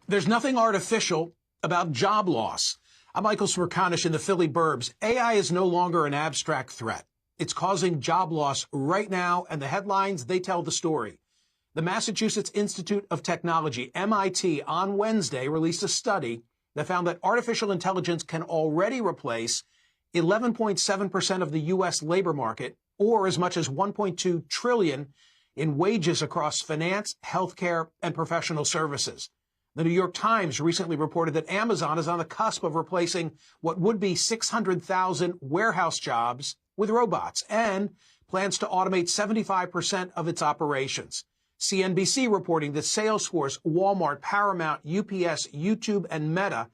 There's nothing artificial about job loss. I'm Michael Smerconish in the Philly burbs. AI is no longer an abstract threat. It's causing job loss right now, and the headlines, they tell the story. The Massachusetts Institute of Technology, MIT, on Wednesday released a study that found that artificial intelligence can already replace 11.7% of the U.S. labor market, or as much as $1.2 trillion in wages across finance, healthcare, and professional services. The New York Times recently reported that Amazon is on the cusp of replacing what would be 600,000 warehouse jobs with robots and plans to automate 75% of its operations. CNBC reporting that Salesforce, Walmart, Paramount, UPS, YouTube, and Meta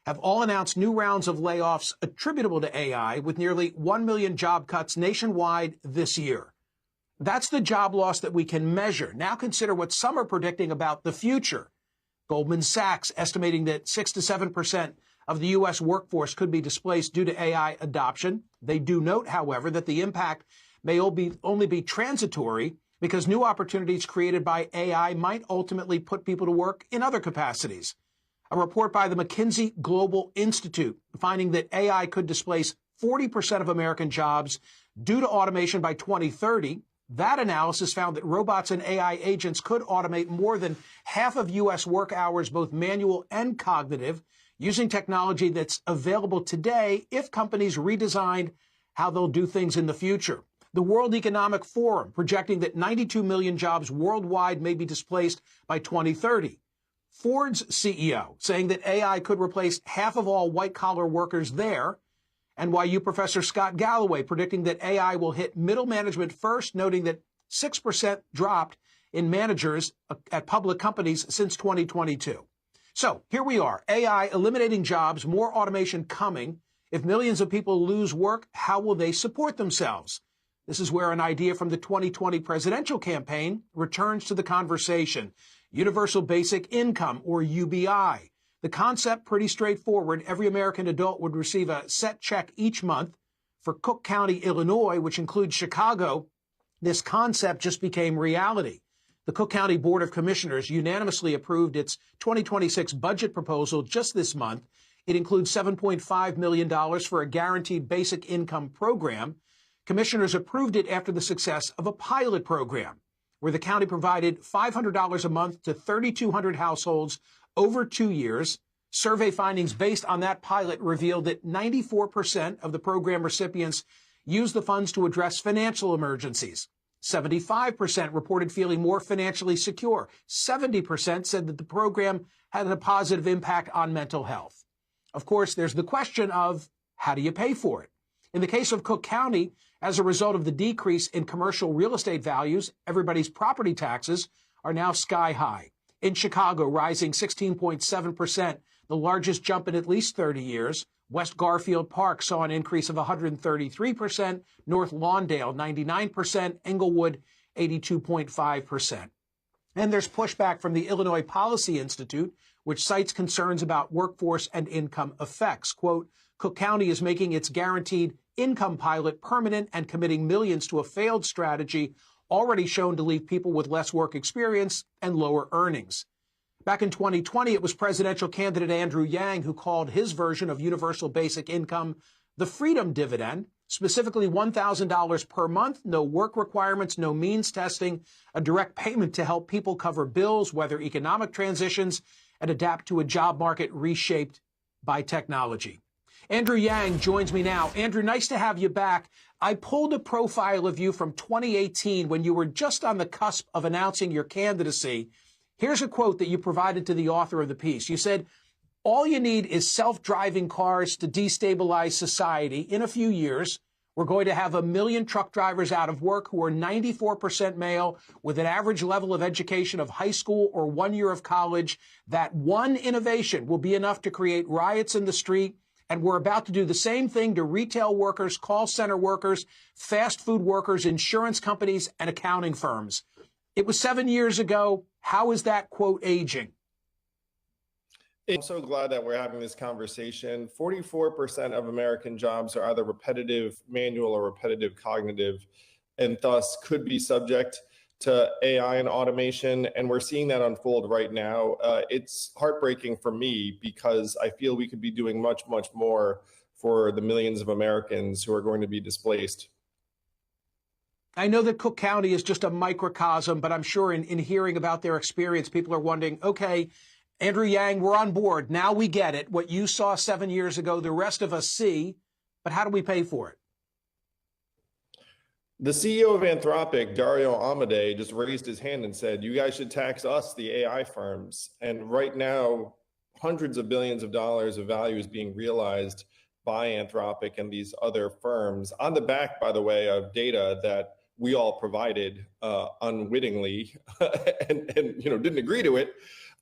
have all announced new rounds of layoffs attributable to AI, with nearly 1 million job cuts nationwide this year. That's the job loss that we can measure. Now consider what some are predicting about the future. Goldman Sachs estimating that 6 to 7% of the U.S. workforce could be displaced due to AI adoption. They do note, however, that the impact may only be transitory because new opportunities created by AI might ultimately put people to work in other capacities. A report by the McKinsey Global Institute finding that AI could displace 40% of American jobs due to automation by 2030. That analysis found that robots and AI agents could automate more than half of U.S. work hours, both manual and cognitive, using technology that's available today if companies redesigned how they'll do things in the future. The World Economic Forum projecting that 92 million jobs worldwide may be displaced by 2030. Ford's CEO saying that AI could replace half of all white-collar workers there. NYU professor Scott Galloway predicting that AI will hit middle management first, noting that 6% dropped in managers at public companies since 2022. So here we are, AI eliminating jobs, more automation coming. If millions of people lose work, how will they support themselves? This is where an idea from the 2020 presidential campaign returns to the conversation. Universal Basic Income, or UBI. The concept, pretty straightforward. Every American adult would receive a set check each month. For Cook County, Illinois, which includes Chicago, this concept just became reality. The Cook County Board of Commissioners unanimously approved its 2026 budget proposal just this month. It includes $7.5 million for a guaranteed basic income program. Commissioners approved it after the success of a pilot program where the county provided $500 a month to 3,200 households over 2 years. Survey findings based on that pilot revealed that 94% of the program recipients used the funds to address financial emergencies. 75% reported feeling more financially secure. 70% said that the program had a positive impact on mental health. Of course, there's the question of how do you pay for it? In the case of Cook County, as a result of the decrease in commercial real estate values, everybody's property taxes are now sky high. In Chicago, rising 16.7%, the largest jump in at least 30 years. West Garfield Park saw an increase of 133%, North Lawndale 99%, Englewood 82.5%. And there's pushback from the Illinois Policy Institute, which cites concerns about workforce and income effects. Quote, Cook County is making its guaranteed income pilot permanent and committing millions to a failed strategy already shown to leave people with less work experience and lower earnings. Back in 2020, it was presidential candidate Andrew Yang who called his version of universal basic income the freedom dividend, specifically $1,000 per month, no work requirements, no means testing, a direct payment to help people cover bills, weather economic transitions, and adapt to a job market reshaped by technology. Andrew Yang joins me now. Andrew, nice to have you back. I pulled a profile of you from 2018 when you were just on the cusp of announcing your candidacy. Here's a quote that you provided to the author of the piece. You said, all you need is self-driving cars to destabilize society. In a few years, we're going to have 1 million truck drivers out of work who are 94% male with an average level of education of high school or 1 year of college. That one innovation will be enough to create riots in the street. And we're about to do the same thing to retail workers, call center workers, fast food workers, insurance companies, and accounting firms. It was 7 years ago. How is that quote aging? I'm so glad that we're having this conversation. 44% of American jobs are either repetitive manual or repetitive cognitive, and thus could be subject to AI and automation, and we're seeing that unfold right now. It's heartbreaking for me because I feel we could be doing much, much more for the millions of Americans who are going to be displaced. I know that Cook County is just a microcosm, but I'm sure in hearing about their experience, people are wondering, okay, Andrew Yang, we're on board. Now we get it. What you saw 7 years ago, the rest of us see, but how do we pay for it? The CEO of Anthropic, Dario Amodei, just raised his hand and said, you guys should tax us, the AI firms. And right now, hundreds of billions of dollars of value is being realized by Anthropic and these other firms on the back, by the way, of data that we all provided unwittingly and didn't agree to it.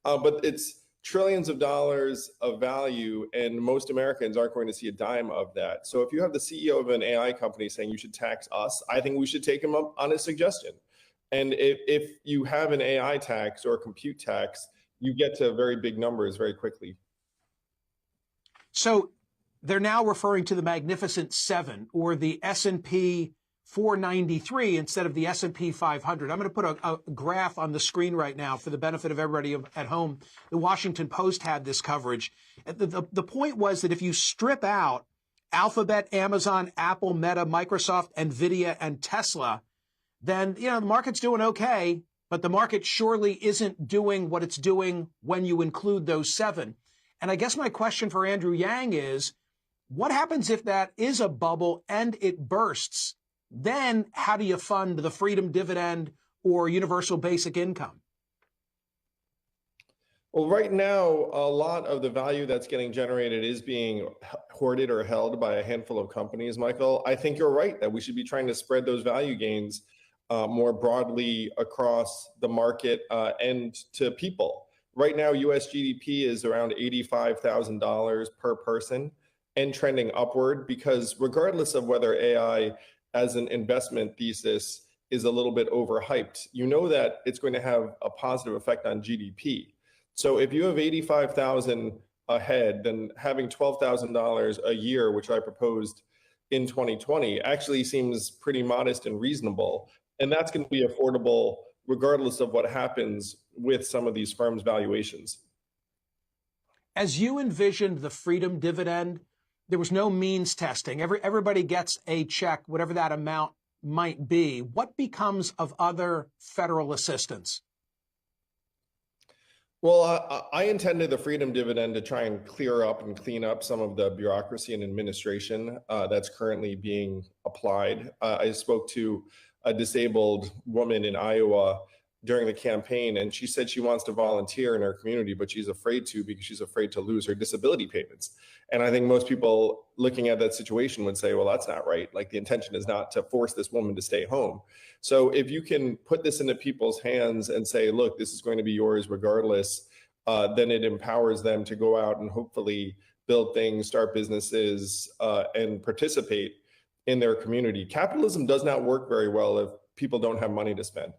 But it's trillions of dollars of value, and most Americans aren't going to see a dime of that. So if you have the CEO of an AI company saying you should tax us, I think we should take him up on his suggestion. And if you have an AI tax or a compute tax, you get to very big numbers very quickly. So they're now referring to the Magnificent Seven, or the S&P 493 instead of the S&P 500. I'm going to put a graph on the screen right now for the benefit of everybody at home. The Washington Post had this coverage. The point was that if you strip out Alphabet, Amazon, Apple, Meta, Microsoft, Nvidia, and Tesla, then, the market's doing okay, but the market surely isn't doing what it's doing when you include those seven. And I guess my question for Andrew Yang is, what happens if that is a bubble and it bursts? Then how do you fund the freedom dividend or universal basic income? Well, right now, a lot of the value that's getting generated is being hoarded or held by a handful of companies, Michael. I think you're right that we should be trying to spread those value gains more broadly across the market and to people. Right now, US GDP is around $85,000 per person and trending upward, because regardless of whether AI as an investment thesis is a little bit overhyped, you know that it's going to have a positive effect on GDP. So if you have 85,000 ahead, then having $12,000 a year, which I proposed in 2020, actually seems pretty modest and reasonable. And that's going to be affordable regardless of what happens with some of these firms' valuations. As you envisioned the freedom dividend, there was no means testing. Everybody gets a check, whatever that amount might be. What becomes of other federal assistance? Well, I intended the freedom dividend to try and clear up and clean up some of the bureaucracy and administration that's currently being applied. I spoke to a disabled woman in Iowa during the campaign, and she said she wants to volunteer in her community, but she's afraid to because she's afraid to lose her disability payments. And I think most people looking at that situation would say, well, that's not right. Like, the intention is not to force this woman to stay home. So if you can put this into people's hands and say, look, this is going to be yours regardless, then it empowers them to go out and hopefully build things, start businesses, and participate in their community. Capitalism does not work very well if people don't have money to spend.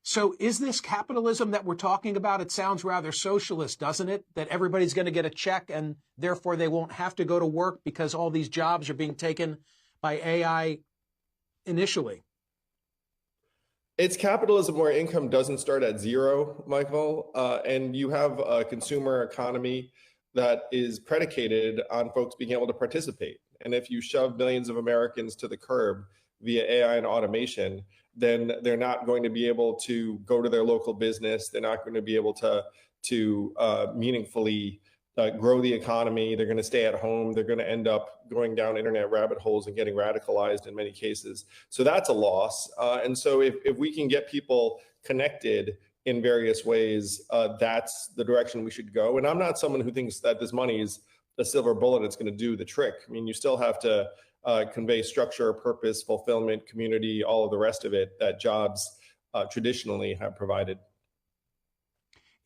So is this capitalism that we're talking about? It sounds rather socialist, doesn't it? That everybody's going to get a check and therefore they won't have to go to work because all these jobs are being taken by AI initially. It's capitalism where income doesn't start at zero, Michael, and you have a consumer economy that is predicated on folks being able to participate. And if you shove millions of Americans to the curb via AI and automation, then they're not going to be able to go to their local business. They're not going to be able to meaningfully grow the economy. They're going to stay at home. They're going to end up going down internet rabbit holes and getting radicalized in many cases. So that's a loss. And so if we can get people connected in various ways, that's the direction we should go. And I'm not someone who thinks that this money is a silver bullet that's going to do the trick. I mean, you still have to convey structure, purpose, fulfillment, community, all of the rest of it that jobs traditionally have provided.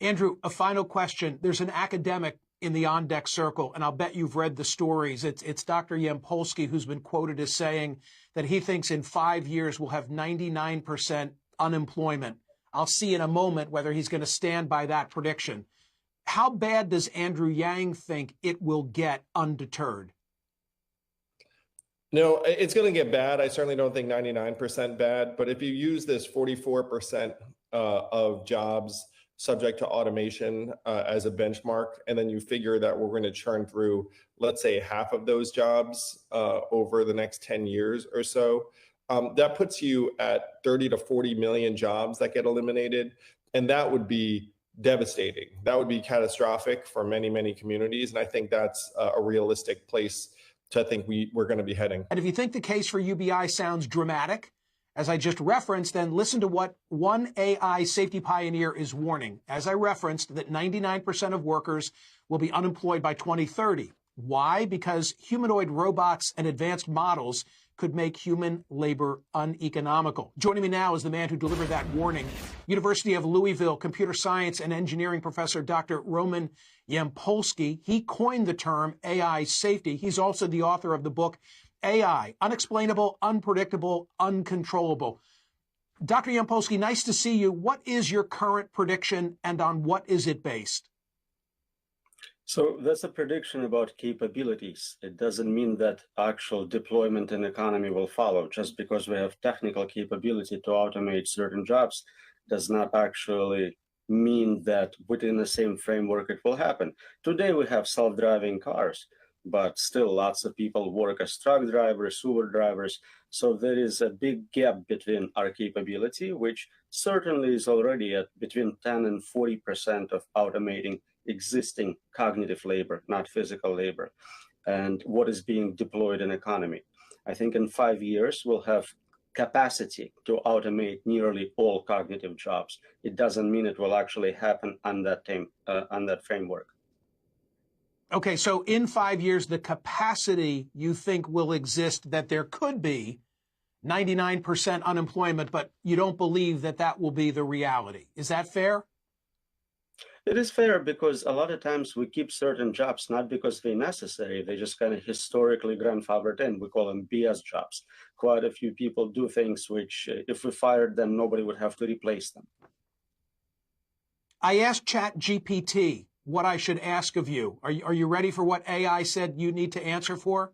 Andrew, a final question. There's an academic in the on-deck circle, and I'll bet you've read the stories. It's Dr. Yampolsky, who's been quoted as saying that he thinks in 5 years we'll have 99% unemployment. I'll see in a moment whether he's going to stand by that prediction. How bad does Andrew Yang think it will get undeterred? No, it's going to get bad. I certainly don't think 99% bad, but if you use this 44% of jobs subject to automation as a benchmark, and then you figure that we're going to churn through, let's say, half of those jobs over the next 10 years or so, that puts you at 30 to 40 million jobs that get eliminated. And that would be devastating. That would be catastrophic for many, many communities. And I think that's a realistic place to think we're going to be heading. And if you think the case for UBI sounds dramatic, as I just referenced, then listen to what one AI safety pioneer is warning. As I referenced, that 99% of workers will be unemployed by 2030. Why? Because humanoid robots and advanced models could make human labor uneconomical. Joining me now is the man who delivered that warning, University of Louisville computer science and engineering professor Dr. Roman Yampolsky. He coined the term AI safety. He's also the author of the book AI, Unexplainable, Unpredictable, Uncontrollable. Dr. Yampolsky, nice to see you. What is your current prediction and on what is it based? So that's a prediction about capabilities. It doesn't mean that actual deployment in the economy will follow. Just because we have technical capability to automate certain jobs does not actually mean that within the same framework it will happen. Today we have self-driving cars, but still lots of people work as truck drivers, Uber drivers. So there is a big gap between our capability, which certainly is already at between 10 and 40% of automating existing cognitive labor, not physical labor, and what is being deployed in economy. I think in 5 years, we'll have capacity to automate nearly all cognitive jobs. It doesn't mean it will actually happen on that framework. Okay, so in 5 years, the capacity you think will exist that there could be 99% unemployment, but you don't believe that that will be the reality. Is that fair? It is fair because a lot of times we keep certain jobs not because they're necessary, they just kind of historically grandfathered in. We call them BS jobs. Quite a few people do things which, if we fired them, nobody would have to replace them. I asked ChatGPT what I should ask of you. Are you ready for what AI said you need to answer for?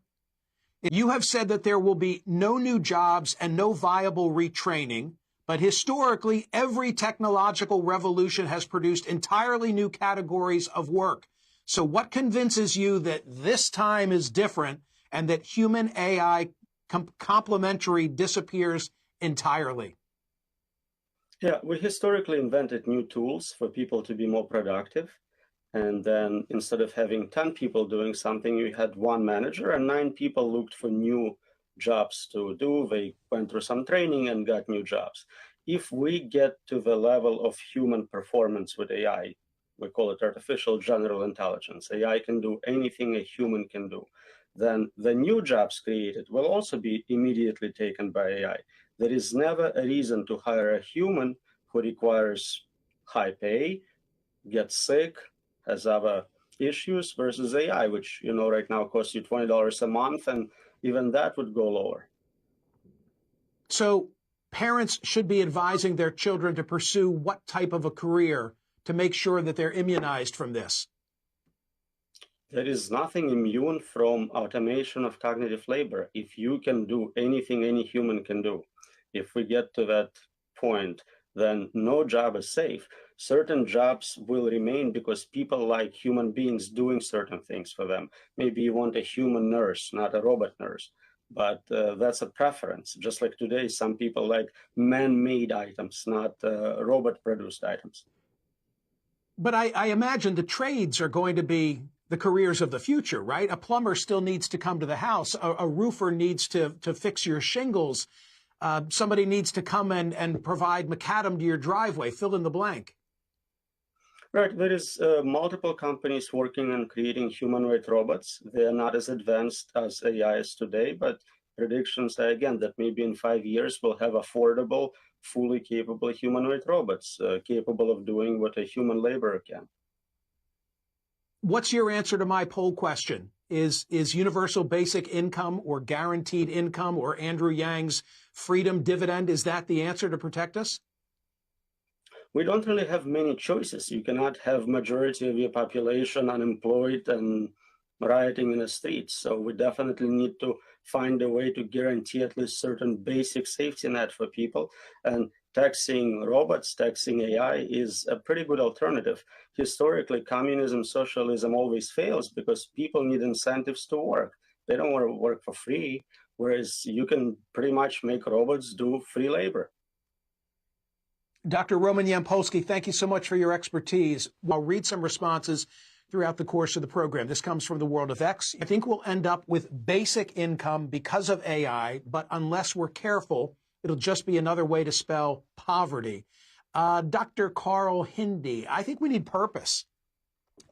You have said that there will be no new jobs and no viable retraining. But historically, every technological revolution has produced entirely new categories of work. So what convinces you that this time is different and that human AI complementary disappears entirely? Yeah, we historically invented new tools for people to be more productive. And then instead of having 10 people doing something, you had one manager and 9 people looked for new jobs to do. They went through some training and got new jobs. If we get to the level of human performance with AI, we call it artificial general intelligence, AI can do anything a human can do, then the new jobs created will also be immediately taken by AI. There is never a reason to hire a human who requires high pay, gets sick, has other issues versus AI, which right now costs you $20 a month, and even that would go lower. So parents should be advising their children to pursue what type of a career to make sure that they're immunized from this? There is nothing immune from automation of cognitive labor. If you can do anything any human can do, if we get to that point, then no job is safe. Certain jobs will remain because people like human beings doing certain things for them. Maybe you want a human nurse, not a robot nurse, but that's a preference. Just like today, some people like man-made items, not robot-produced items. But I imagine the trades are going to be the careers of the future, right? A plumber still needs to come to the house. A roofer needs to fix your shingles. Somebody needs to come and provide macadam to your driveway, fill in the blank. Right. There is multiple companies working on creating humanoid robots. They are not as advanced as AI is today, but predictions say, again, that maybe in 5 years we'll have affordable, fully capable humanoid robots capable of doing what a human laborer can. What's your answer to my poll question? Is universal basic income or guaranteed income or Andrew Yang's freedom dividend, is that the answer to protect us? We don't really have many choices. You cannot have majority of your population unemployed and rioting in the streets. So we definitely need to find a way to guarantee at least certain basic safety net for people. And taxing robots, taxing AI is a pretty good alternative. Historically, communism, socialism always fails because people need incentives to work. They don't want to work for free, whereas you can pretty much make robots do free labor. Dr. Roman Yampolsky, thank you so much for your expertise. I'll read some responses throughout the course of the program. This comes from the world of X. I think we'll end up with basic income because of AI, but unless we're careful, it'll just be another way to spell poverty. Dr. Carl Hindi, I think we need purpose.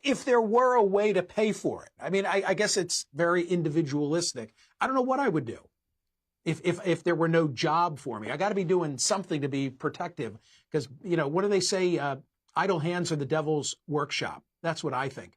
If there were a way to pay for it, I mean, I guess it's very individualistic. I don't know what I would do if there were no job for me. I got to be doing something to be protective because, you know, what do they say? Idle hands are the devil's workshop. That's what I think.